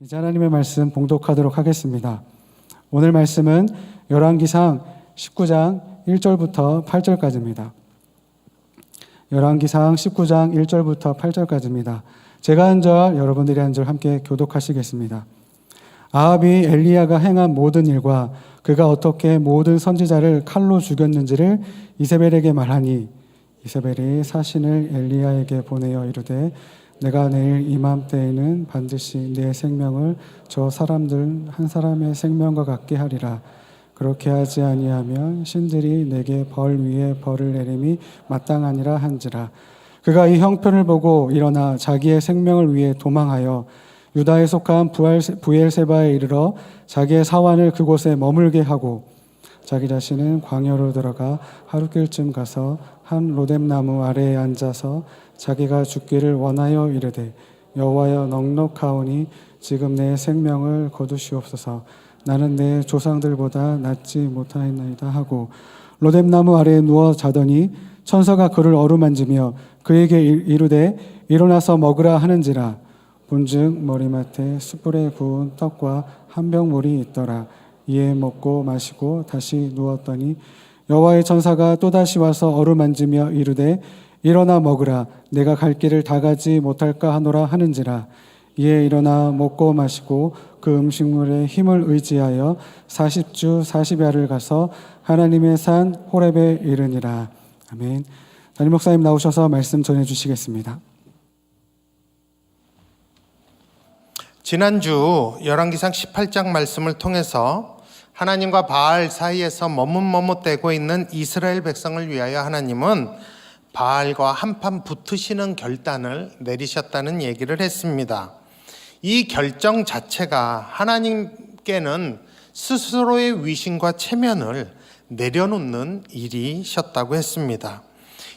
이제 하나님의 말씀 봉독하도록 하겠습니다. 오늘 말씀은 열왕기상 19장 1절부터 8절까지입니다. 열왕기상 19장 1절부터 8절까지입니다. 제가 한 절, 여러분들이 한 절 함께 교독하시겠습니다. 아합이 엘리야가 행한 모든 일과 그가 어떻게 모든 선지자를 칼로 죽였는지를 이세벨에게 말하니 이세벨이 사신을 엘리야에게 보내어 이르되 내가 내일 이맘때에는 반드시 내 생명을 저 사람들 한 사람의 생명과 같게 하리라. 그렇게 하지 아니하면 신들이 내게 벌 위에 벌을 내림이 마땅하니라 한지라. 그가 이 형편을 보고 일어나 자기의 생명을 위해 도망하여 유다에 속한 부엘세바에 이르러 자기의 사환을 그곳에 머물게 하고 자기 자신은 광야로 들어가 하루길쯤 가서 한 로뎀나무 아래에 앉아서 자기가 죽기를 원하여 이르되 여호와여 넉넉하오니 지금 내 생명을 거두시옵소서. 나는 내 조상들보다 낫지 못하였나이다 하고 로뎀나무 아래에 누워 자더니 천사가 그를 어루만지며 그에게 이르되 일어나서 먹으라 하는지라. 본즉 머리맡에 숯불에 구운 떡과 한 병 물이 있더라. 이에 먹고 마시고 다시 누웠더니 여호와의 천사가 또다시 와서 어루만지며 이르되 일어나 먹으라. 내가 갈 길을 다 가지 못할까 하노라 하는지라. 이에 일어나 먹고 마시고 그 음식물의 힘을 의지하여 40주 40야를 가서 하나님의 산 호렙에 이르니라. 아멘. 담임 목사님 나오셔서 말씀 전해주시겠습니다. 지난주 열왕기상 18장 말씀을 통해서 하나님과 바알 사이에서 머뭇머뭇대고 있는 이스라엘 백성을 위하여 하나님은 바알과 한판 붙으시는 결단을 내리셨다는 얘기를 했습니다. 이 결정 자체가 하나님께는 스스로의 위신과 체면을 내려놓는 일이셨다고 했습니다.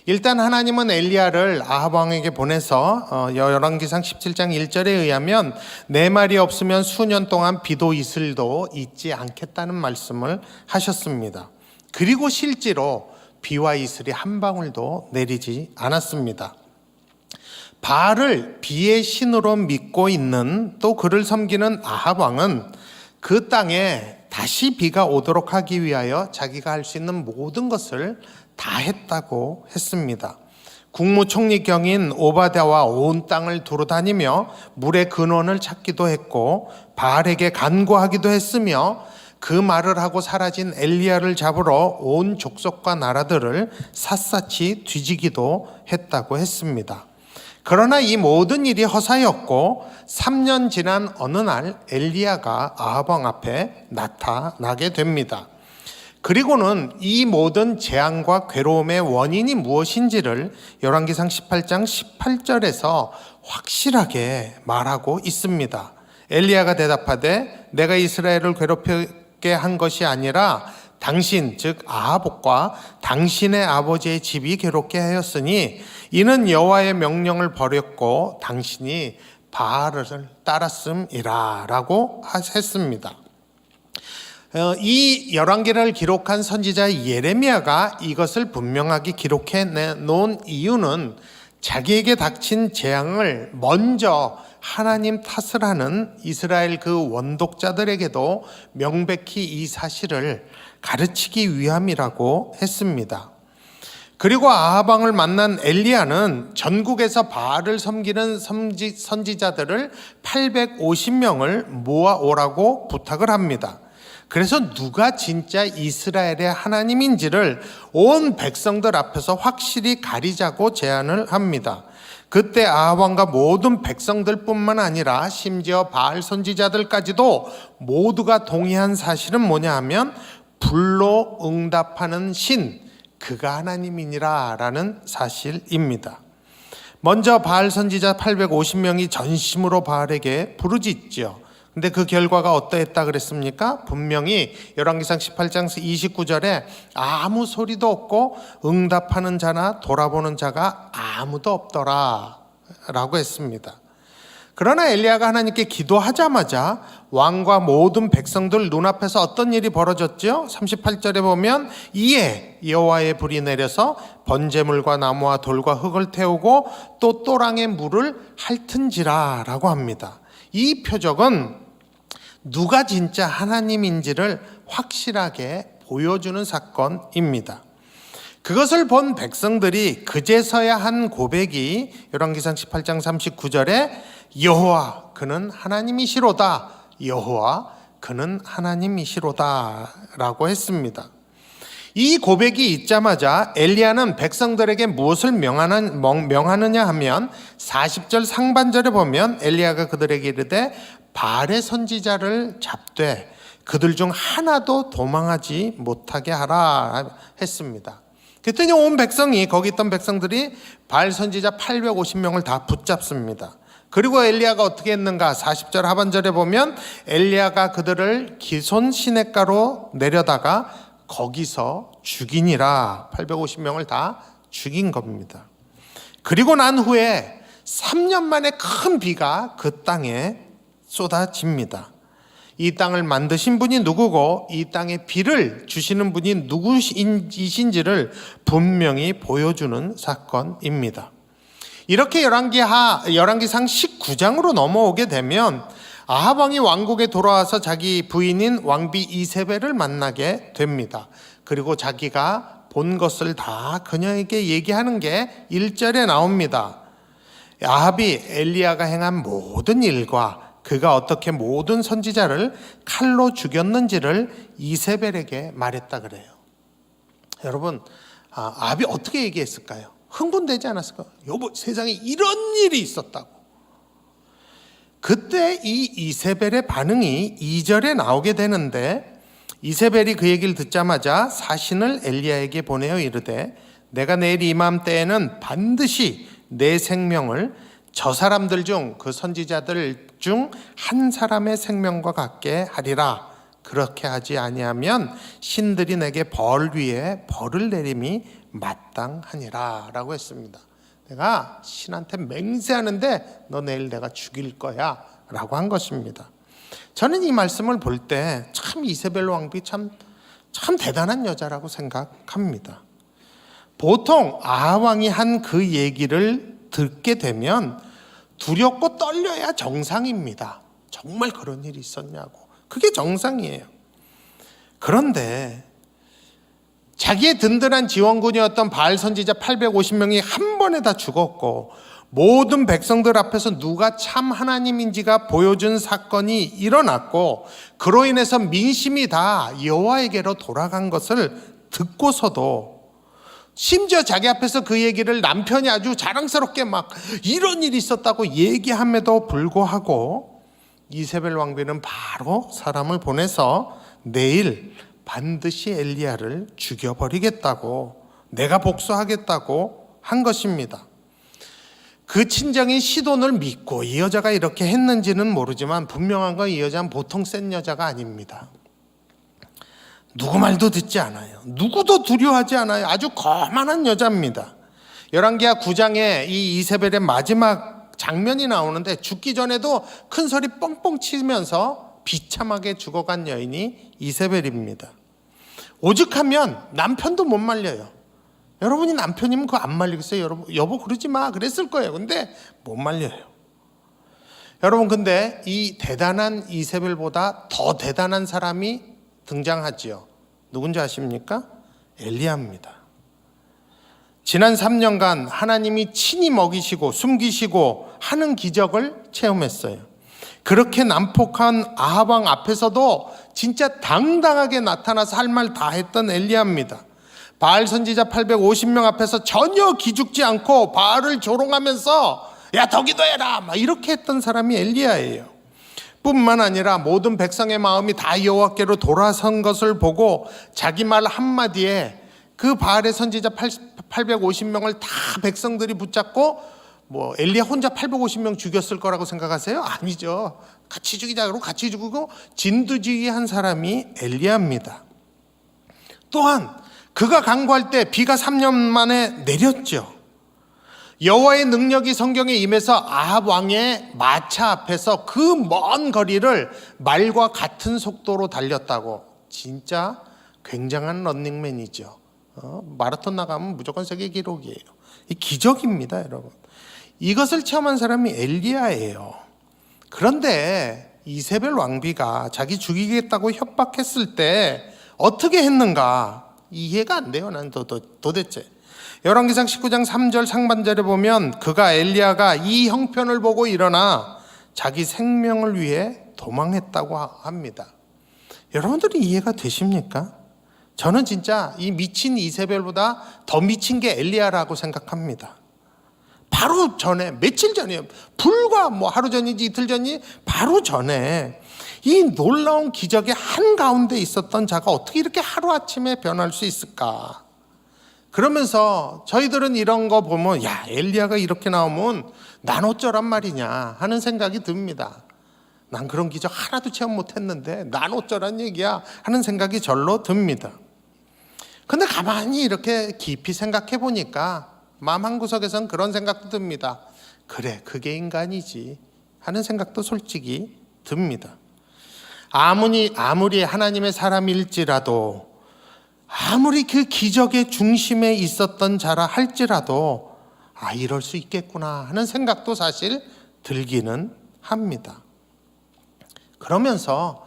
일단 하나님은 엘리야를 아합 왕에게 보내서 열왕기상 17장 1절에 의하면 내 말이 없으면 수년 동안 비도 이슬도 있지 않겠다는 말씀을 하셨습니다. 그리고 실제로 비와 이슬이 한 방울도 내리지 않았습니다. 바알을 비의 신으로 믿고 있는 또 그를 섬기는 아합 왕은 그 땅에 다시 비가 오도록 하기 위하여 자기가 할 수 있는 모든 것을 다 했다고 했습니다. 국무총리경인 오바댜와 온 땅을 두루다니며 물의 근원을 찾기도 했고 바알에게 간구하기도 했으며 그 말을 하고 사라진 엘리야를 잡으러 온 족속과 나라들을 샅샅이 뒤지기도 했다고 했습니다. 그러나 이 모든 일이 허사였고 3년 지난 어느 날 엘리야가 아합 왕 앞에 나타나게 됩니다. 그리고는 이 모든 재앙과 괴로움의 원인이 무엇인지를 열왕기상 18장 18절에서 확실하게 말하고 있습니다. 엘리야가 대답하되 내가 이스라엘을 괴롭게 한 것이 아니라 당신 즉 아합과 당신의 아버지의 집이 괴롭게 하였으니 이는 여호와의 명령을 버렸고 당신이 바알을 따랐음이라 라고 했습니다. 이 열왕기를 기록한 선지자 예레미야가 이것을 분명하게 기록해 놓은 이유는 자기에게 닥친 재앙을 먼저 하나님 탓을 하는 이스라엘 그 원독자들에게도 명백히 이 사실을 가르치기 위함이라고 했습니다. 그리고 아합 왕을 만난 엘리야는 전국에서 바알을 섬기는 선지자들을 850명을 모아오라고 부탁을 합니다. 그래서 누가 진짜 이스라엘의 하나님인지를 온 백성들 앞에서 확실히 가리자고 제안을 합니다. 그때 아합 왕과 모든 백성들뿐만 아니라 심지어 바알 선지자들까지도 모두가 동의한 사실은 뭐냐 하면 불로 응답하는 신, 그가 하나님이니라 라는 사실입니다. 먼저 바알 선지자 850명이 전심으로 바알에게 부르짖죠. 근데 그 결과가 어떠했다 그랬습니까? 분명히 열왕기상 18장 29절에 아무 소리도 없고 응답하는 자나 돌아보는 자가 아무도 없더라 라고 했습니다. 그러나 엘리야가 하나님께 기도하자마자 왕과 모든 백성들 눈앞에서 어떤 일이 벌어졌죠? 38절에 보면 이에 여호와의 불이 내려서 번제물과 나무와 돌과 흙을 태우고 또 또랑의 물을 핥은지라 라고 합니다. 이 표적은 누가 진짜 하나님인지를 확실하게 보여주는 사건입니다. 그것을 본 백성들이 그제서야 한 고백이 열왕기상 18장 39절에 여호와 그는 하나님이시로다, 여호와 그는 하나님이시로다 라고 했습니다. 이 고백이 있자마자 엘리야는 백성들에게 무엇을 명하느냐 하면 40절 상반절에 보면 엘리야가 그들에게 이르되 바알의 선지자를 잡되 그들 중 하나도 도망하지 못하게 하라 했습니다. 그랬더니 온 백성이, 거기 있던 백성들이 바알 선지자 850명을 다 붙잡습니다. 그리고 엘리야가 어떻게 했는가? 40절 하반절에 보면 엘리야가 그들을 기손 시냇가로 내려다가 거기서 죽이니라. 850명을 다 죽인 겁니다. 그리고 난 후에 3년 만에 큰 비가 그 땅에 쏟아집니다. 이 땅을 만드신 분이 누구고 이 땅에 비를 주시는 분이 누구이신지를 분명히 보여주는 사건입니다. 이렇게 열왕기상 19장으로 넘어오게 되면 아합 왕이 왕국에 돌아와서 자기 부인인 왕비 이세벨을 만나게 됩니다. 그리고 자기가 본 것을 다 그녀에게 얘기하는 게 1절에 나옵니다. 아합이 엘리야가 행한 모든 일과 그가 어떻게 모든 선지자를 칼로 죽였는지를 이세벨에게 말했다 그래요. 여러분, 아합이 어떻게 얘기했을까요? 흥분되지 않았을까요? 여보, 세상에 이런 일이 있었다고. 그때 이 이세벨의 반응이 2절에 나오게 되는데, 이세벨이 그 얘기를 듣자마자 사신을 엘리야에게 보내어 이르되 내가 내일 이맘때에는 반드시 내 생명을 저 사람들 중, 그 선지자들 중 한 사람의 생명과 같게 하리라. 그렇게 하지 아니하면 신들이 내게 벌 위에 벌을 내림이 마땅하니라 라고 했습니다. 내가 신한테 맹세하는데 너 내일 내가 죽일 거야 라고 한 것입니다. 저는 이 말씀을 볼 때 참 이세벨 왕비 참 대단한 여자라고 생각합니다. 보통 아합 왕이 한 그 얘기를 듣게 되면 두렵고 떨려야 정상입니다. 정말 그런 일이 있었냐고. 그게 정상이에요. 그런데 자기의 든든한 지원군이었던 바알 선지자 850명이 한 번에 다 죽었고 모든 백성들 앞에서 누가 참 하나님인지가 보여준 사건이 일어났고 그로 인해서 민심이 다 여호와에게로 돌아간 것을 듣고서도 심지어 자기 앞에서 그 얘기를 남편이 아주 자랑스럽게 막 이런 일이 있었다고 얘기함에도 불구하고 이세벨 왕비는 바로 사람을 보내서 내일 반드시 엘리야를 죽여버리겠다고, 내가 복수하겠다고 한 것입니다. 그 친정인 시돈을 믿고 이 여자가 이렇게 했는지는 모르지만 분명한 건 이 여자는 보통 센 여자가 아닙니다. 누구 말도 듣지 않아요. 누구도 두려워하지 않아요. 아주 거만한 여자입니다. 열왕기하 9장에 이 이세벨의 마지막 장면이 나오는데 죽기 전에도 큰 소리 뻥뻥 치면서 비참하게 죽어간 여인이 이세벨입니다. 오죽하면 남편도 못 말려요. 여러분이 남편이면 그거 안 말리겠어요? 여보 그러지 마 그랬을 거예요. 근데 못 말려요. 여러분, 근데 이 대단한 이세벨보다 더 대단한 사람이 등장하지요. 누군지 아십니까? 엘리야입니다. 지난 3년간 하나님이 친히 먹이시고 숨기시고 하는 기적을 체험했어요. 그렇게 난폭한 아합 왕 앞에서도 진짜 당당하게 나타나서 할 말 다 했던 엘리야입니다. 바알 선지자 850명 앞에서 전혀 기죽지 않고 바알을 조롱하면서 야 더 기도해라 막 이렇게 했던 사람이 엘리야예요. 뿐만 아니라 모든 백성의 마음이 다 여호와께로 돌아선 것을 보고 자기 말 한마디에 그 바알의 선지자 850명을 다 백성들이 붙잡고 뭐 엘리야 혼자 850명 죽였을 거라고 생각하세요? 아니죠. 같이 죽이자고 같이 죽이고 진두지휘한 사람이 엘리야입니다. 또한 그가 간구할 때 비가 3년 만에 내렸죠. 여호와의 능력이 성경에 임해서 아합 왕의 마차 앞에서 그 먼 거리를 말과 같은 속도로 달렸다고. 진짜 굉장한 런닝맨이죠. 마라톤 나가면 무조건 세계 기록이에요. 이 기적입니다, 여러분. 이것을 체험한 사람이 엘리야예요. 그런데 이세벨 왕비가 자기 죽이겠다고 협박했을 때 어떻게 했는가 이해가 안 돼요. 난 도대체. 열왕기상 19장 3절 상반절에 보면 그가 엘리야가 이 형편을 보고 일어나 자기 생명을 위해 도망했다고 합니다. 여러분들이 이해가 되십니까? 저는 진짜 이 미친 이세벨보다 더 미친 게 엘리야라고 생각합니다. 바로 전에, 며칠 전이에요. 불과 하루 전인지 이틀 전이 바로 전에 이 놀라운 기적의 한가운데 있었던 자가 어떻게 이렇게 하루아침에 변할 수 있을까? 그러면서 저희들은 이런 거 보면 야, 엘리야가 이렇게 나오면 난 어쩌란 말이냐 하는 생각이 듭니다. 난 그런 기적 하나도 체험 못했는데 난 어쩌란 얘기야 하는 생각이 절로 듭니다. 근데 가만히 이렇게 깊이 생각해 보니까 마음 한구석에선 그런 생각도 듭니다. 그래, 그게 인간이지 하는 생각도 솔직히 듭니다. 아무리 하나님의 사람일지라도, 아무리 그 기적의 중심에 있었던 자라 할지라도 이럴 수 있겠구나 하는 생각도 사실 들기는 합니다. 그러면서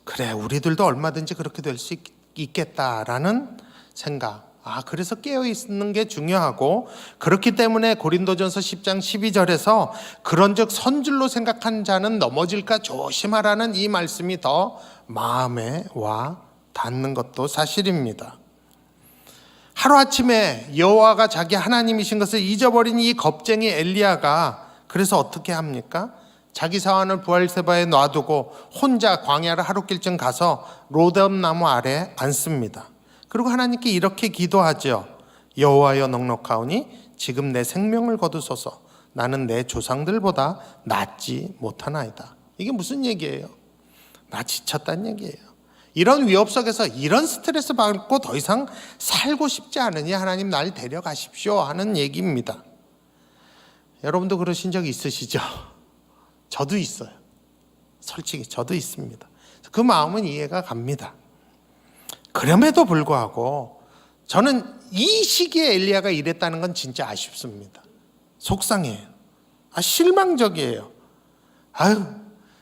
그래, 우리들도 얼마든지 그렇게 될 수 있겠다라는 생각, 그래서 깨어있는 게 중요하고, 그렇기 때문에 고린도전서 10장 12절에서 그런즉 선줄로 생각한 자는 넘어질까 조심하라는 이 말씀이 더 마음에 와 닿는 것도 사실입니다. 하루아침에 여호와가 자기 하나님이신 것을 잊어버린 이 겁쟁이 엘리야가 그래서 어떻게 합니까? 자기 사환을 부엘세바에 놔두고 혼자 광야를 하루길쯤 가서 로뎀나무 아래 앉습니다. 그리고 하나님께 이렇게 기도하죠. 여호와여 넉넉하오니 지금 내 생명을 거두소서. 나는 내 조상들보다 낫지 못하나이다. 이게 무슨 얘기예요? 나 지쳤다는 얘기예요. 이런 위협 속에서 이런 스트레스 받고 더 이상 살고 싶지 않으니 하나님 날 데려가십시오 하는 얘기입니다. 여러분도 그러신 적 있으시죠? 저도 있어요. 솔직히 저도 있습니다. 그 마음은 이해가 갑니다. 그럼에도 불구하고 저는 이 시기에 엘리야가 이랬다는 건 진짜 아쉽습니다. 속상해요. 실망적이에요.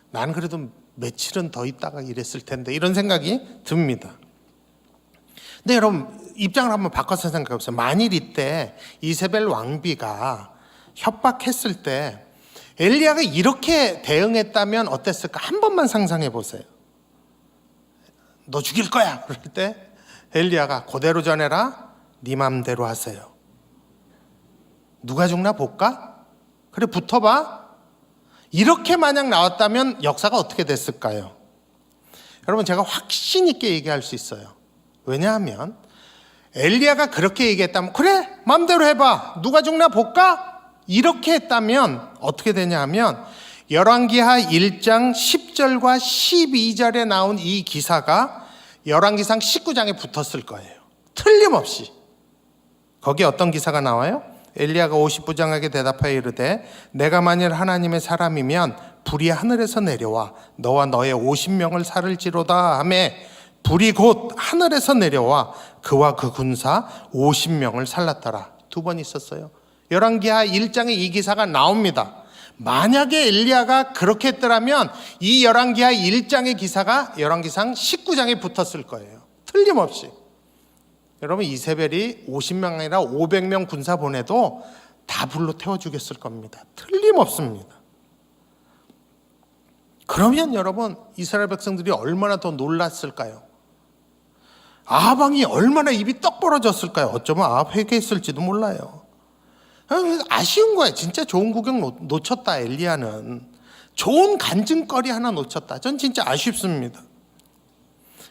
난 그래도 며칠은 더 있다가 이랬을 텐데 이런 생각이 듭니다. 근데 여러분 입장을 한번 바꿔서 생각해 보세요. 만일 이때 이세벨 왕비가 협박했을 때 엘리야가 이렇게 대응했다면 어땠을까? 한 번만 상상해 보세요. 너 죽일 거야. 그럴 때 엘리야가 그대로 전해라. 네 맘대로 하세요. 누가 죽나 볼까? 그래, 붙어봐. 이렇게 만약 나왔다면 역사가 어떻게 됐을까요? 여러분, 제가 확신 있게 얘기할 수 있어요. 왜냐하면 엘리야가 그렇게 얘기했다면 그래, 맘대로 해봐. 누가 죽나 볼까? 이렇게 했다면 어떻게 되냐 하면 열왕기하 1장 10절과 12절에 나온 이 기사가 열왕기상 19장에 붙었을 거예요. 틀림없이. 거기에 어떤 기사가 나와요? 엘리야가 50부장에게 대답하여 이르되 내가 만일 하나님의 사람이면 불이 하늘에서 내려와 너와 너의 50명을 살을지로다 하매 불이 곧 하늘에서 내려와 그와 그 군사 50명을 살랐더라. 2번 있었어요. 열왕기하 1장에 이 기사가 나옵니다. 만약에 엘리야가 그렇게 했더라면 이 열왕기하 1장의 기사가 열왕기상 19장에 붙었을 거예요. 틀림없이. 여러분, 이세벨이 50명 아니라 500명 군사 보내도 다 불로 태워 죽였을 겁니다. 틀림없습니다. 그러면 여러분, 이스라엘 백성들이 얼마나 더 놀랐을까요? 아합 왕이 얼마나 입이 떡 벌어졌을까요? 어쩌면 아합 회개했을지도 몰라요. 아쉬운 거예요. 진짜 좋은 구경 놓쳤다. 엘리야는 좋은 간증거리 하나 놓쳤다. 전 진짜 아쉽습니다.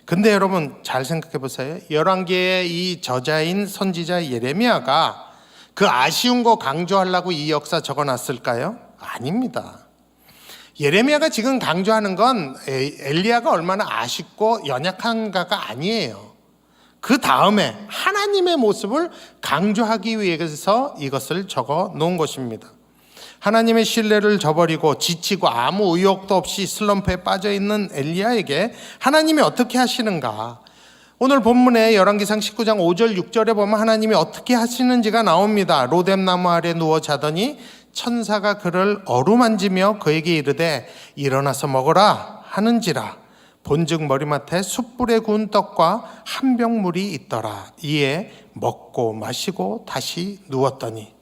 근데 여러분 잘 생각해 보세요. 열왕기의 이 저자인 선지자 예레미야가 그 아쉬운 거 강조하려고 이 역사 적어놨을까요? 아닙니다. 예레미야가 지금 강조하는 건 엘리야가 얼마나 아쉽고 연약한가가 아니에요. 그 다음에 하나님의 모습을 강조하기 위해서 이것을 적어 놓은 것입니다. 하나님의 신뢰를 저버리고 지치고 아무 의욕도 없이 슬럼프에 빠져 있는 엘리야에게 하나님이 어떻게 하시는가? 오늘 본문에 열왕기상 19장 5절 6절에 보면 하나님이 어떻게 하시는지가 나옵니다. 로뎀나무 아래 누워 자더니 천사가 그를 어루만지며 그에게 이르되 일어나서 먹어라 하는지라. 본즉 머리맡에 숯불에 구운 떡과 한 병 물이 있더라. 이에 먹고 마시고 다시 누웠더니.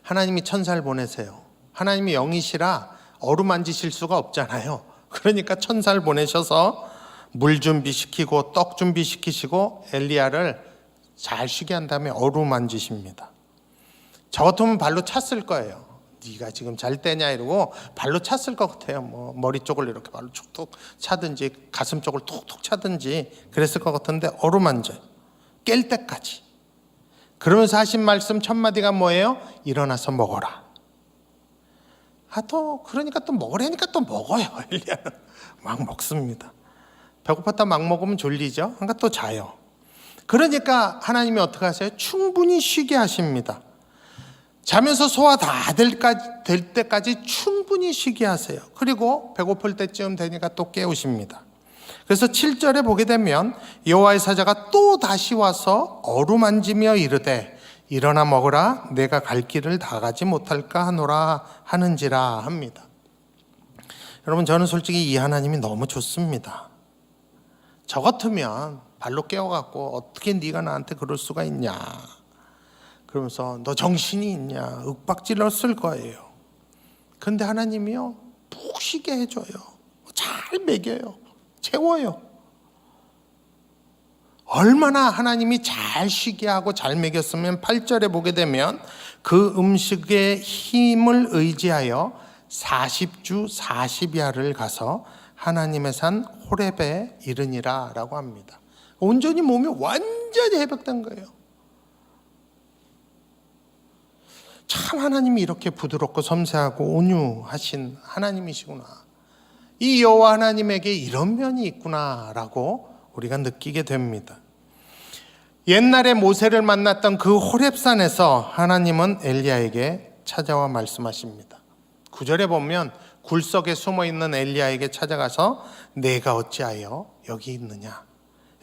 하나님이 천사를 보내세요. 하나님이 영이시라 어루만지실 수가 없잖아요. 그러니까 천사를 보내셔서 물 준비시키고 떡 준비시키시고 엘리야를 잘 쉬게 한 다음에 어루만지십니다. 저 같으면 발로 찼을 거예요. 네가 지금 잘 때냐 이러고 발로 찼을 것 같아요. 뭐 머리 쪽을 이렇게 발로 툭툭 차든지 가슴 쪽을 툭툭 차든지 그랬을 것 같은데 어루만져요. 깰 때까지. 그러면서 하신 말씀 첫 마디가 뭐예요? 일어나서 먹어라. 그러니까 또 먹으라니까 또 먹어요. 엘리야는 막 먹습니다. 배고팠다 막 먹으면 졸리죠. 그러니까 또 자요. 그러니까 하나님이 어떻게 하세요? 충분히 쉬게 하십니다. 자면서 소화 다 될 때까지 충분히 쉬게 하세요. 그리고 배고플 때쯤 되니까 또 깨우십니다. 그래서 7절에 보게 되면 여호와의 사자가 또 다시 와서 어루만지며 이르되 일어나 먹으라 내가 갈 길을 다 가지 못할까 하노라 하는지라 합니다. 여러분, 저는 솔직히 이 하나님이 너무 좋습니다. 저 같으면 발로 깨워갖고 어떻게 네가 나한테 그럴 수가 있냐 그러면서 너 정신이 있냐 윽박질렀을 거예요. 근데 하나님이요 푹 쉬게 해줘요. 잘 먹여요. 채워요. 얼마나 하나님이 잘 쉬게 하고 잘 먹였으면 8절에 보게 되면 그 음식의 힘을 의지하여 40주 40야를 가서 하나님의 산 호렙에 이르니라 라고 합니다. 온전히 몸이 완전히 회복된 거예요. 참 하나님이 이렇게 부드럽고 섬세하고 온유하신 하나님이시구나. 이 여호와 하나님에게 이런 면이 있구나라고 우리가 느끼게 됩니다. 옛날에 모세를 만났던 그 호렙산에서 하나님은 엘리야에게 찾아와 말씀하십니다. 9절에 보면 굴속에 숨어있는 엘리야에게 찾아가서 내가 어찌하여 여기 있느냐.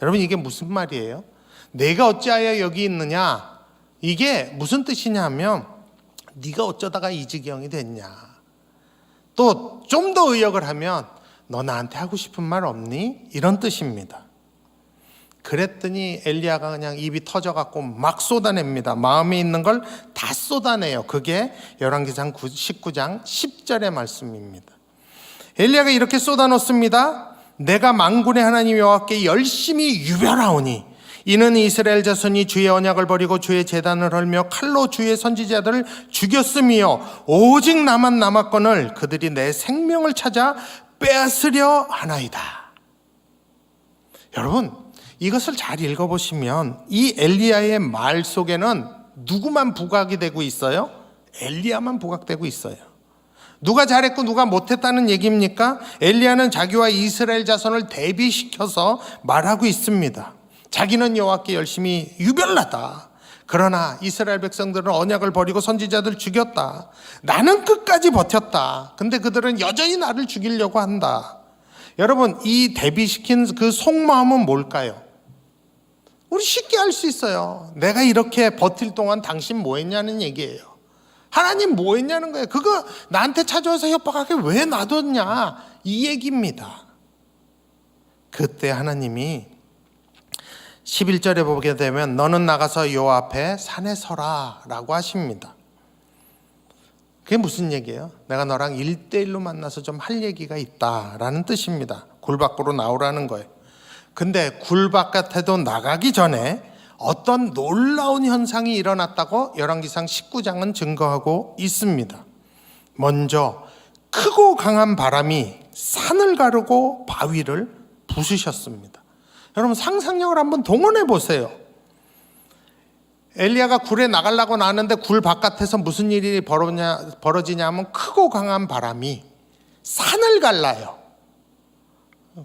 여러분, 이게 무슨 말이에요? 내가 어찌하여 여기 있느냐, 이게 무슨 뜻이냐 하면 네가 어쩌다가 이 지경이 됐냐. 또 좀 더 의역을 하면 너 나한테 하고 싶은 말 없니? 이런 뜻입니다. 그랬더니 엘리야가 그냥 입이 터져갖고 막 쏟아냅니다. 마음에 있는 걸 다 쏟아내요. 그게 열왕기상 19장 10절의 말씀입니다. 엘리야가 이렇게 쏟아놓습니다. 내가 만군의 하나님 여호와께 열심히 유별하오니 이는 이스라엘 자손이 주의 언약을 버리고 주의 제단을 헐며 칼로 주의 선지자들을 죽였으며 오직 나만 남았거늘 그들이 내 생명을 찾아 빼앗으려 하나이다. 여러분, 이것을 잘 읽어보시면 이 엘리야의 말 속에는 누구만 부각이 되고 있어요? 엘리야만 부각되고 있어요. 누가 잘했고 누가 못했다는 얘기입니까? 엘리야는 자기와 이스라엘 자손을 대비시켜서 말하고 있습니다. 자기는 여호와께 열심히 유별나다. 그러나 이스라엘 백성들은 언약을 버리고 선지자들 죽였다. 나는 끝까지 버텼다. 근데 그들은 여전히 나를 죽이려고 한다. 여러분, 이 대비시킨 그 속마음은 뭘까요? 우리 쉽게 알 수 있어요. 내가 이렇게 버틸 동안 당신 뭐 했냐는 얘기예요. 하나님 뭐 했냐는 거예요. 그거 나한테 찾아와서 협박하게 왜 놔뒀냐, 이 얘기입니다. 그때 하나님이 11절에 보게 되면 너는 나가서 여호와 앞에 산에 서라 라고 하십니다. 그게 무슨 얘기예요? 내가 너랑 1대1로 만나서 좀 할 얘기가 있다라는 뜻입니다. 굴 밖으로 나오라는 거예요. 근데 굴 바깥에도 나가기 전에 어떤 놀라운 현상이 일어났다고 열왕기상 19장은 증거하고 있습니다. 먼저 크고 강한 바람이 산을 가르고 바위를 부수셨습니다. 여러분, 상상력을 한번 동원해 보세요. 엘리야가 굴에 나가려고 나왔는데 굴 바깥에서 무슨 일이 벌어지냐 하면 크고 강한 바람이 산을 갈라요.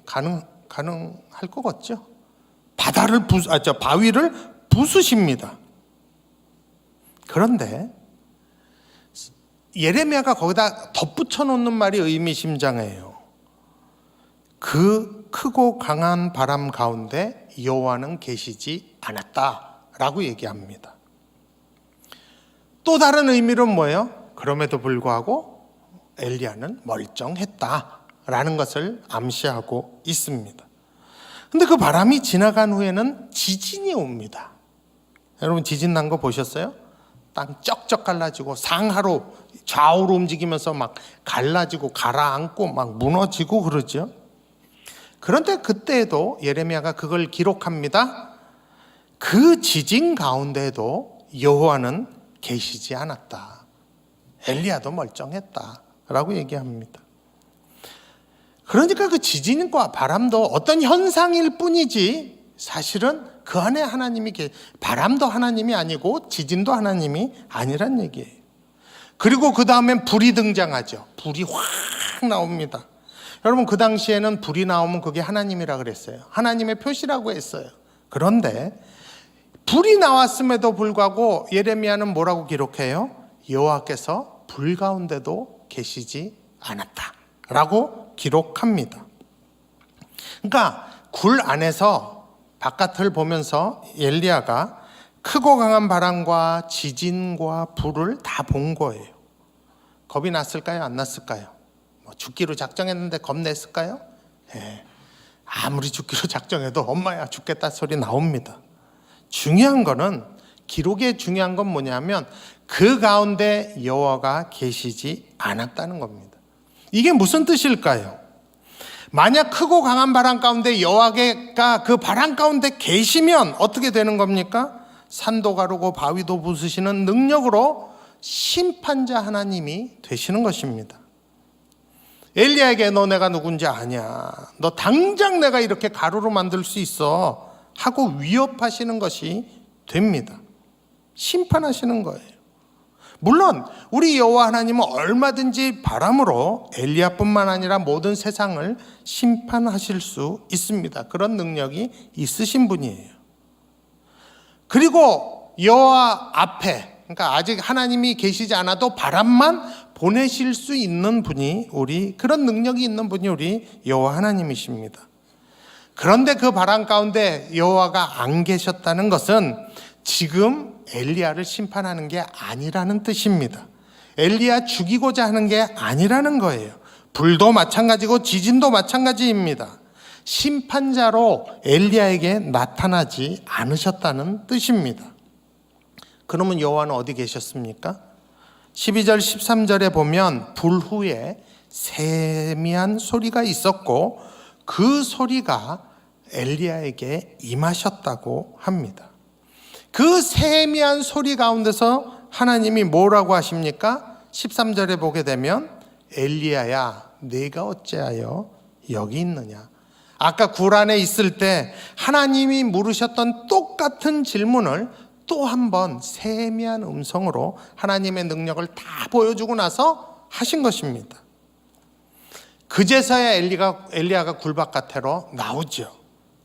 가능할 것 같죠? 바위를 부수십니다. 그런데 예레미야가 거기다 덧붙여 놓는 말이 의미심장해요. 그 크고 강한 바람 가운데 여호와는 계시지 않았다라고 얘기합니다. 또 다른 의미로는 뭐예요? 그럼에도 불구하고 엘리야는 멀쩡했다라는 것을 암시하고 있습니다. 근데 그 바람이 지나간 후에는 지진이 옵니다. 여러분 지진 난 거 보셨어요? 땅 쩍쩍 갈라지고 상하로 좌우로 움직이면서 막 갈라지고 가라앉고 막 무너지고 그러죠. 그런데 그때에도 예레미야가 그걸 기록합니다. 그 지진 가운데에도 여호와는 계시지 않았다. 엘리야도 멀쩡했다라고 얘기합니다. 그러니까 그 지진과 바람도 어떤 현상일 뿐이지 사실은 그 안에 하나님이 바람도 하나님이 아니고 지진도 하나님이 아니란 얘기예요. 그리고 그 다음엔 불이 등장하죠. 불이 확 나옵니다. 여러분 그 당시에는 불이 나오면 그게 하나님이라 그랬어요. 하나님의 표시라고 했어요. 그런데 불이 나왔음에도 불구하고 예레미야는 뭐라고 기록해요? 여호와께서 불 가운데도 계시지 않았다라고 기록합니다. 그러니까 굴 안에서 바깥을 보면서 엘리야가 크고 강한 바람과 지진과 불을 다 본 거예요. 겁이 났을까요? 안 났을까요? 죽기로 작정했는데 겁냈을까요? 예. 아무리 죽기로 작정해도 엄마야 죽겠다 소리 나옵니다. 중요한 거는 기록에 중요한 건 뭐냐면 그 가운데 여호와가 계시지 않았다는 겁니다. 이게 무슨 뜻일까요? 만약 크고 강한 바람 가운데 여호와가 그 바람 가운데 계시면 어떻게 되는 겁니까? 산도 가르고 바위도 부수시는 능력으로 심판자 하나님이 되시는 것입니다. 엘리야에게 너 내가 누군지 아냐? 너 당장 내가 이렇게 가루로 만들 수 있어 하고 위협하시는 것이 됩니다. 심판하시는 거예요. 물론 우리 여호와 하나님은 얼마든지 바람으로 엘리야뿐만 아니라 모든 세상을 심판하실 수 있습니다. 그런 능력이 있으신 분이에요. 그리고 여호와 앞에, 그러니까 아직 하나님이 계시지 않아도 바람만 보내실 수 있는 분이 그런 능력이 있는 분이 우리 여호와 하나님이십니다. 그런데 그 바람 가운데 여호와가 안 계셨다는 것은 지금 엘리야를 심판하는 게 아니라는 뜻입니다. 엘리야 죽이고자 하는 게 아니라는 거예요. 불도 마찬가지고 지진도 마찬가지입니다. 심판자로 엘리야에게 나타나지 않으셨다는 뜻입니다. 그러면 여호와는 어디 계셨습니까? 12절 13절에 보면 불 후에 세미한 소리가 있었고 그 소리가 엘리야에게 임하셨다고 합니다. 그 세미한 소리 가운데서 하나님이 뭐라고 하십니까? 13절에 보게 되면 엘리야야 네가 어찌하여 여기 있느냐. 아까 굴 안에 있을 때 하나님이 물으셨던 똑같은 질문을 또 한 번 세미한 음성으로 하나님의 능력을 다 보여주고 나서 하신 것입니다. 그제서야 엘리야가 굴 바깥으로 나오죠.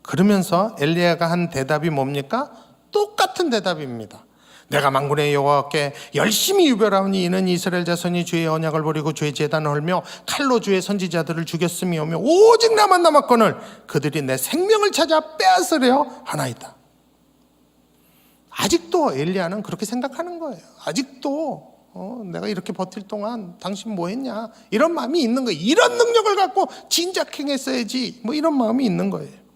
그러면서 엘리야가 한 대답이 뭡니까? 똑같은 대답입니다. 내가 만군의 여호와께 열심히 유별하오니 이는 이스라엘 자손이 주의 언약을 버리고 주의 제단을 헐며 칼로 주의 선지자들을 죽였음이오며 오직 나만 남았거늘 그들이 내 생명을 찾아 빼앗으려 하나이다. 아직도 엘리야는 그렇게 생각하는 거예요. 아직도 내가 이렇게 버틸 동안 당신 뭐 했냐 이런 마음이 있는 거예요. 이런 능력을 갖고 진작 행했어야지 이런 마음이 있는 거예요.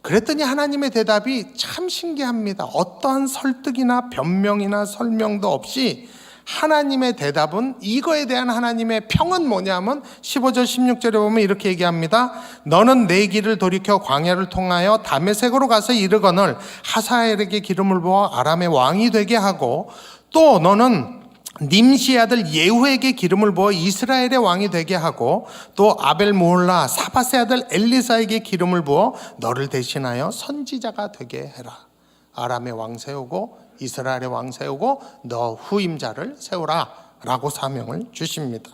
그랬더니 하나님의 대답이 참 신기합니다. 어떠한 설득이나 변명이나 설명도 없이 하나님의 대답은 이거에 대한 하나님의 평은 뭐냐면 15절 16절에 보면 이렇게 얘기합니다. 너는 내 길을 돌이켜 광야를 통하여 다메섹으로 가서 이르거늘 하사엘에게 기름을 부어 아람의 왕이 되게 하고 또 너는 님시의 아들 예후에게 기름을 부어 이스라엘의 왕이 되게 하고 또 아벨모홀라 사밧의 아들 엘리사에게 기름을 부어 너를 대신하여 선지자가 되게 해라. 아람의 왕 세우고 이스라엘의 왕 세우고 너 후임자를 세우라 라고 사명을 주십니다.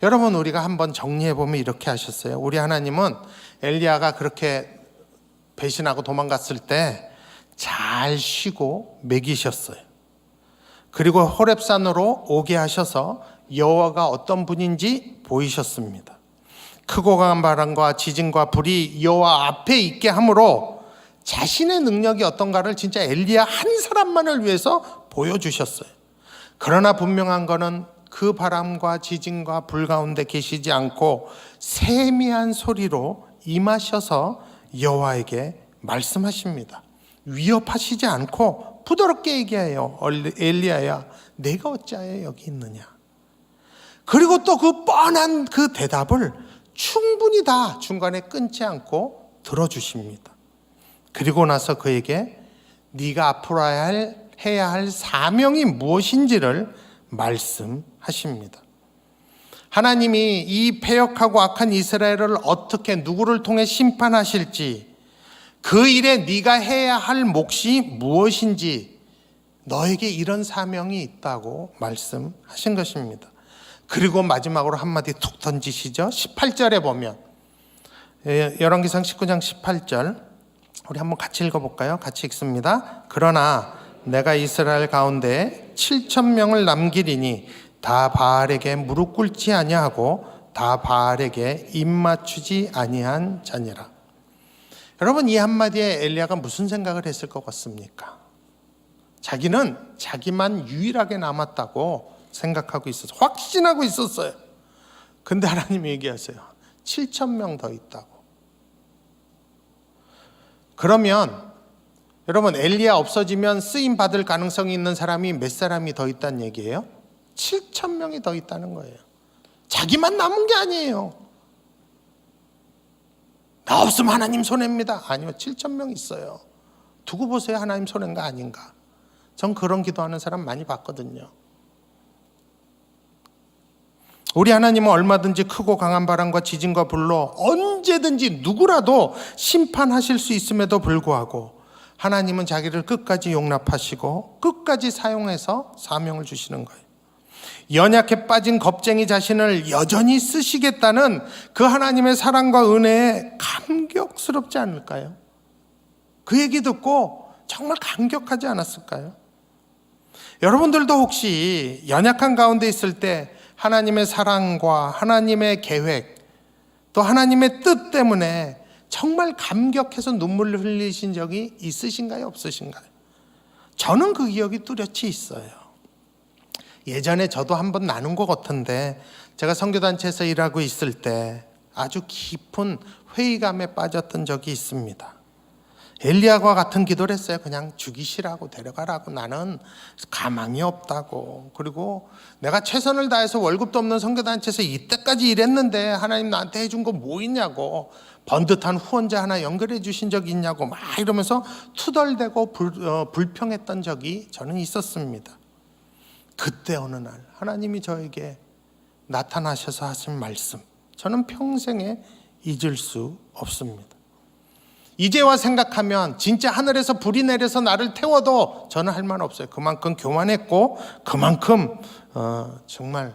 여러분 우리가 한번 정리해보면 이렇게 하셨어요. 우리 하나님은 엘리야가 그렇게 배신하고 도망갔을 때 잘 쉬고 먹이셨어요. 그리고 호렙산으로 오게 하셔서 여호와가 어떤 분인지 보이셨습니다. 크고 강한 바람과 지진과 불이 여호와 앞에 있게 함으로 자신의 능력이 어떤가를 진짜 엘리야 한 사람만을 위해서 보여주셨어요. 그러나 분명한 것은 그 바람과 지진과 불 가운데 계시지 않고 세미한 소리로 임하셔서 여호와에게 말씀하십니다. 위협하시지 않고 부드럽게 얘기해요. 엘리야야, 내가 어찌하여 여기 있느냐. 그리고 또 그 뻔한 그 대답을 충분히 다 중간에 끊지 않고 들어주십니다. 그리고 나서 그에게 네가 앞으로 해야 할 사명이 무엇인지를 말씀하십니다. 하나님이 이 패역하고 악한 이스라엘을 어떻게 누구를 통해 심판하실지, 그 일에 네가 해야 할 몫이 무엇인지, 너에게 이런 사명이 있다고 말씀하신 것입니다. 그리고 마지막으로 한마디 툭 던지시죠. 18절에 보면, 열왕기상 19장 18절 우리 한번 같이 읽어볼까요? 같이 읽습니다. 그러나 내가 이스라엘 가운데 7,000명을 남기리니 다 바알에게 무릎 꿇지 아니하고 다 바알에게 입 맞추지 아니한 자니라. 여러분, 이 한마디에 엘리야가 무슨 생각을 했을 것 같습니까? 자기는 자기만 유일하게 남았다고 생각하고 있었어요. 확신하고 있었어요. 근데 하나님이 얘기하세요. 7,000명 더 있다고. 그러면 여러분, 엘리야 없어지면 쓰임 받을 가능성이 있는 사람이 몇 사람이 더 있다는 얘기예요? 7,000명이 더 있다는 거예요. 자기만 남은 게 아니에요. 나 없으면 하나님 손해입니다. 아니요, 7,000명 있어요. 두고 보세요. 하나님 손해인가 아닌가. 전 그런 기도하는 사람 많이 봤거든요. 우리 하나님은 얼마든지 크고 강한 바람과 지진과 불로 언제든지 누구라도 심판하실 수 있음에도 불구하고 하나님은 자기를 끝까지 용납하시고 끝까지 사용해서 사명을 주시는 거예요. 연약해 빠진 겁쟁이 자신을 여전히 쓰시겠다는 그 하나님의 사랑과 은혜에 감격스럽지 않을까요? 그 얘기 듣고 정말 감격하지 않았을까요? 여러분들도 혹시 연약한 가운데 있을 때 하나님의 사랑과 하나님의 계획, 또 하나님의 뜻 때문에 정말 감격해서 눈물을 흘리신 적이 있으신가요? 없으신가요? 저는 그 기억이 뚜렷이 있어요. 예전에 저도 한번 나눈 것 같은데, 제가 선교단체에서 일하고 있을 때 아주 깊은 회의감에 빠졌던 적이 있습니다. 엘리야와 같은 기도를 했어요. 그냥 죽이시라고, 데려가라고. 나는 가망이 없다고. 그리고 내가 최선을 다해서 월급도 없는 선교단체에서 이때까지 일했는데 하나님 나한테 해준 거 뭐 있냐고, 번듯한 후원자 하나 연결해 주신 적이 있냐고 막 이러면서 투덜대고 불평했던 적이 저는 있었습니다. 그때 어느 날 하나님이 저에게 나타나셔서 하신 말씀, 저는 평생에 잊을 수 없습니다. 이제와 생각하면 진짜 하늘에서 불이 내려서 나를 태워도 저는 할 말 없어요. 그만큼 교만했고 그만큼 정말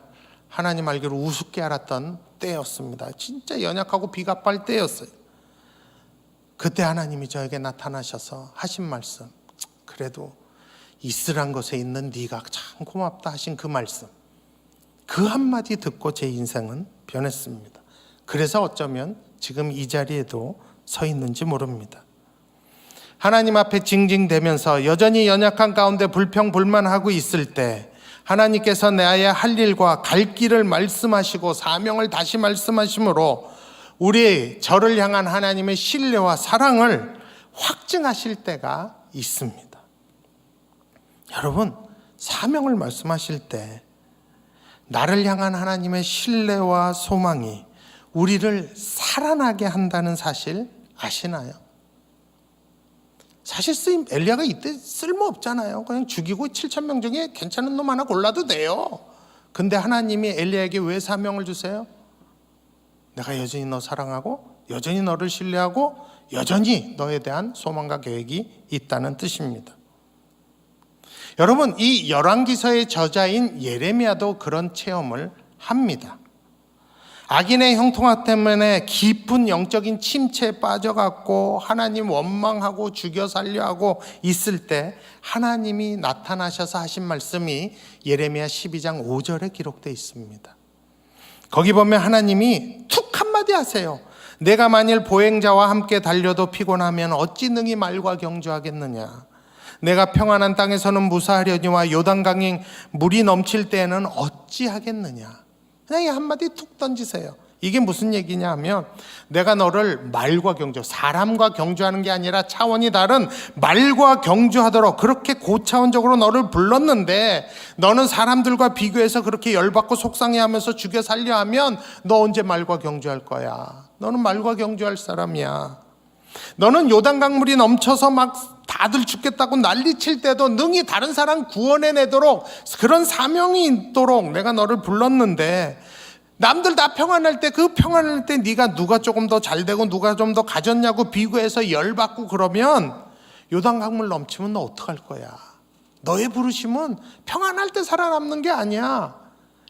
하나님 알기로 우습게 알았던 때였습니다. 진짜 연약하고 비겁할 때였어요. 그때 하나님이 저에게 나타나셔서 하신 말씀, 그래도 있으란 것에 있는 네가 참 고맙다 하신 그 말씀, 그 한마디 듣고 제 인생은 변했습니다. 그래서 어쩌면 지금 이 자리에도 서 있는지 모릅니다. 하나님 앞에 징징대면서 여전히 연약한 가운데 불평불만하고 있을 때 하나님께서 나의 할 일과 갈 길을 말씀하시고 사명을 다시 말씀하심으로 저를 향한 하나님의 신뢰와 사랑을 확증하실 때가 있습니다. 여러분, 사명을 말씀하실 때 나를 향한 하나님의 신뢰와 소망이 우리를 살아나게 한다는 사실 아시나요? 사실 엘리야가 이때 쓸모없잖아요. 그냥 죽이고 7,000명 중에 괜찮은 놈 하나 골라도 돼요. 근데 하나님이 엘리야에게 왜 사명을 주세요? 내가 여전히 너 사랑하고 여전히 너를 신뢰하고 여전히 너에 대한 소망과 계획이 있다는 뜻입니다. 여러분, 이 열왕기서의 저자인 예레미야도 그런 체험을 합니다. 악인의 형통학 때문에 깊은 영적인 침체에 빠져갖고 하나님 원망하고 죽여 살려 하고 있을 때 하나님이 나타나셔서 하신 말씀이 예레미야 12장 5절에 기록되어 있습니다. 거기 보면 하나님이 툭 한마디 하세요. 내가 만일 보행자와 함께 달려도 피곤하면 어찌 능히 말과 경주하겠느냐. 내가 평안한 땅에서는 무사하려니와 요단강에 물이 넘칠 때에는 어찌하겠느냐. 그냥 이 한마디 툭 던지세요. 이게 무슨 얘기냐 하면 내가 너를 말과 경주, 사람과 경주하는 게 아니라 차원이 다른 말과 경주하도록 그렇게 고차원적으로 너를 불렀는데 너는 사람들과 비교해서 그렇게 열받고 속상해하면서 죽여 살려 하면 너 언제 말과 경주할 거야. 너는 말과 경주할 사람이야. 너는 요단강물이 넘쳐서 막 다들 죽겠다고 난리칠 때도 능히 다른 사람 구원해내도록 그런 사명이 있도록 내가 너를 불렀는데 남들 다 평안할 때 그 평안할 때 네가 누가 조금 더 잘되고 누가 좀 더 가졌냐고 비교해서 열받고 그러면 요단강물 넘치면 너 어떡할 거야. 너의 부르심은 평안할 때 살아남는 게 아니야.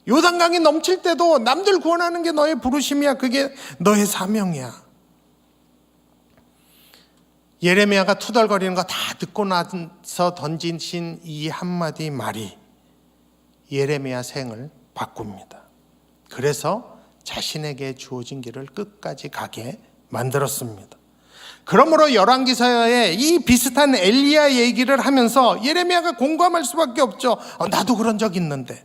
요단강이 넘칠 때도 남들 구원하는 게 너의 부르심이야. 그게 너의 사명이야. 예레미야가 투덜거리는 거 다 듣고 나서 던지신 이 한마디 말이 예레미야 생을 바꿉니다. 그래서 자신에게 주어진 길을 끝까지 가게 만들었습니다. 그러므로 열왕기서에 이 비슷한 엘리야 얘기를 하면서 예레미야가 공감할 수밖에 없죠. 나도 그런 적 있는데.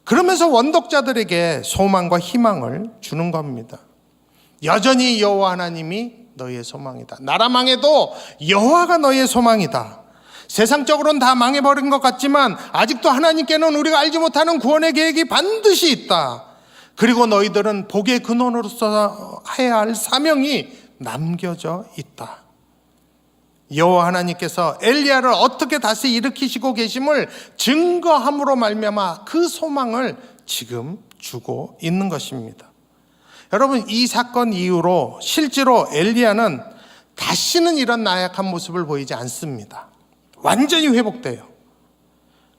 그러면서 원독자들에게 소망과 희망을 주는 겁니다. 여전히 여호와 하나님이 너희의 소망이다. 나라 망해도 여호와가 너희의 소망이다. 세상적으로는 다 망해버린 것 같지만 아직도 하나님께는 우리가 알지 못하는 구원의 계획이 반드시 있다. 그리고 너희들은 복의 근원으로서 해야 할 사명이 남겨져 있다. 여호와 하나님께서 엘리야를 어떻게 다시 일으키시고 계심을 증거함으로 말미암아 그 소망을 지금 주고 있는 것입니다. 여러분, 이 사건 이후로 실제로 엘리야는 다시는 이런 나약한 모습을 보이지 않습니다. 완전히 회복돼요.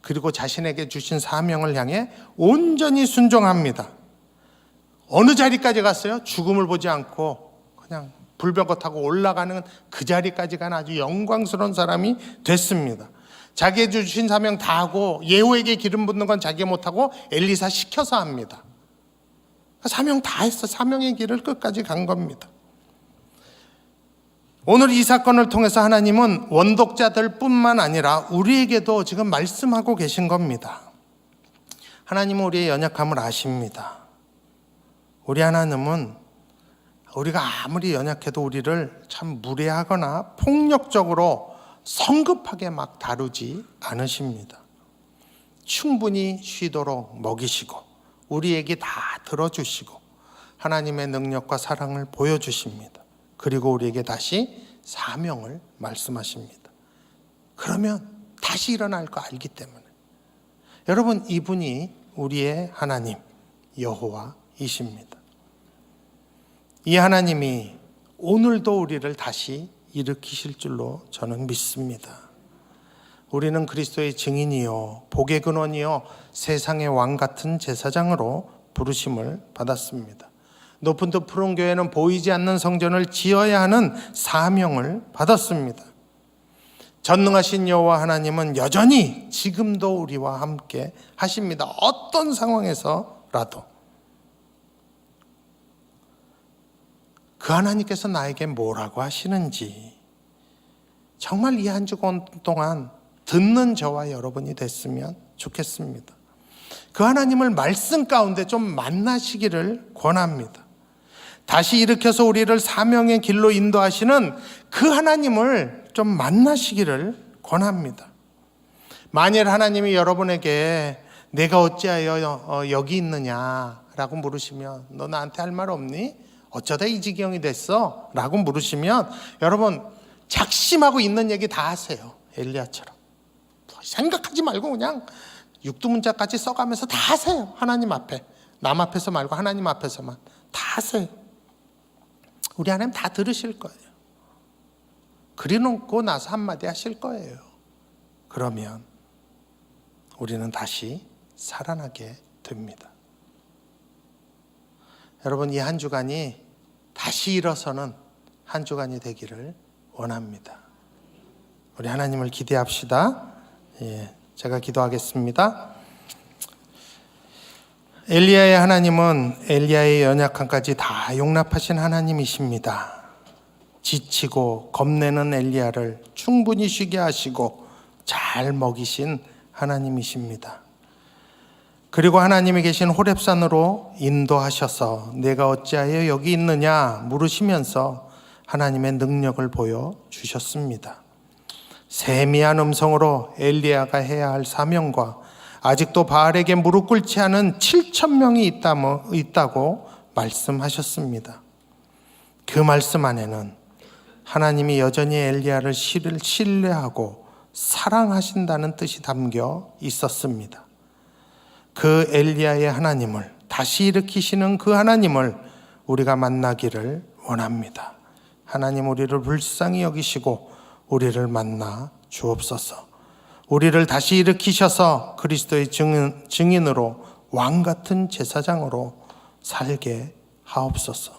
그리고 자신에게 주신 사명을 향해 온전히 순종합니다. 어느 자리까지 갔어요? 죽음을 보지 않고 그냥 불병거 타고 올라가는 그 자리까지 간 아주 영광스러운 사람이 됐습니다. 자기의 주신 사명 다 하고 예후에게 기름 붓는 건 자기가 못하고 엘리사 시켜서 합니다. 사명 다 했어. 사명의 길을 끝까지 간 겁니다. 오늘 이 사건을 통해서 하나님은 원독자들 뿐만 아니라 우리에게도 지금 말씀하고 계신 겁니다. 하나님은 우리의 연약함을 아십니다. 우리 하나님은 우리가 아무리 연약해도 우리를 참 무례하거나 폭력적으로 성급하게 막 다루지 않으십니다. 충분히 쉬도록 먹이시고 우리에게 다 들어주시고 하나님의 능력과 사랑을 보여주십니다. 그리고 우리에게 다시 사명을 말씀하십니다. 그러면 다시 일어날 거 알기 때문에 여러분, 이분이 우리의 하나님 여호와이십니다. 이 하나님이 오늘도 우리를 다시 일으키실 줄로 저는 믿습니다. 우리는 그리스도의 증인이요 복의 근원이요 세상의 왕 같은 제사장으로 부르심을 받았습니다. 높은 데 푸른 교회는 보이지 않는 성전을 지어야 하는 사명을 받았습니다. 전능하신 여호와 하나님은 여전히 지금도 우리와 함께 하십니다. 어떤 상황에서라도. 그 하나님께서 나에게 뭐라고 하시는지 정말 이 한 주 동안 듣는 저와 여러분이 됐으면 좋겠습니다. 그 하나님을 말씀 가운데 좀 만나시기를 권합니다. 다시 일으켜서 우리를 사명의 길로 인도하시는 그 하나님을 좀 만나시기를 권합니다. 만일 하나님이 여러분에게 내가 어찌하여 여기 있느냐라고 물으시면 너 나한테 할 말 없니? 어쩌다 이 지경이 됐어? 라고 물으시면 여러분 작심하고 있는 얘기 다 하세요. 엘리야처럼 생각하지 말고 그냥 육두문자까지 써가면서 다 하세요. 하나님 앞에, 남 앞에서 말고 하나님 앞에서만 다 하세요. 우리 하나님 다 들으실 거예요. 그려놓고 나서 한마디 하실 거예요. 그러면 우리는 다시 살아나게 됩니다. 여러분, 이 한 주간이 다시 일어서는 한 주간이 되기를 원합니다. 우리 하나님을 기대합시다. 제가 기도하겠습니다. 엘리야의 하나님은 엘리야의 연약함까지 다 용납하신 하나님이십니다. 지치고 겁내는 엘리야를 충분히 쉬게 하시고 잘 먹이신 하나님이십니다. 그리고 하나님이 계신 호렙산으로 인도하셔서 내가 어찌하여 여기 있느냐 물으시면서 하나님의 능력을 보여주셨습니다. 세미한 음성으로 엘리야가 해야 할 사명과 아직도 바알에게 무릎 꿇지 않은 7,000명이 있다고 말씀하셨습니다. 그 말씀 안에는 하나님이 여전히 엘리야를 신뢰하고 사랑하신다는 뜻이 담겨 있었습니다. 그 엘리야의 하나님을 다시 일으키시는 그 하나님을 우리가 만나기를 원합니다. 하나님 우리를 불쌍히 여기시고 우리를 만나 주옵소서. 우리를 다시 일으키셔서 그리스도의 증인으로 왕같은 제사장으로 살게 하옵소서.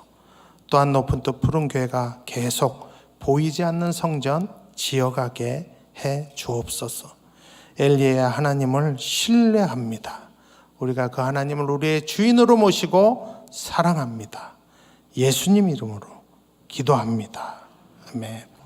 또한 높은 뜻 푸른 교회가 계속 보이지 않는 성전 지어가게 해 주옵소서. 엘리야의 하나님을 신뢰합니다. 우리가 그 하나님을 우리의 주인으로 모시고 사랑합니다. 예수님 이름으로 기도합니다. 아멘.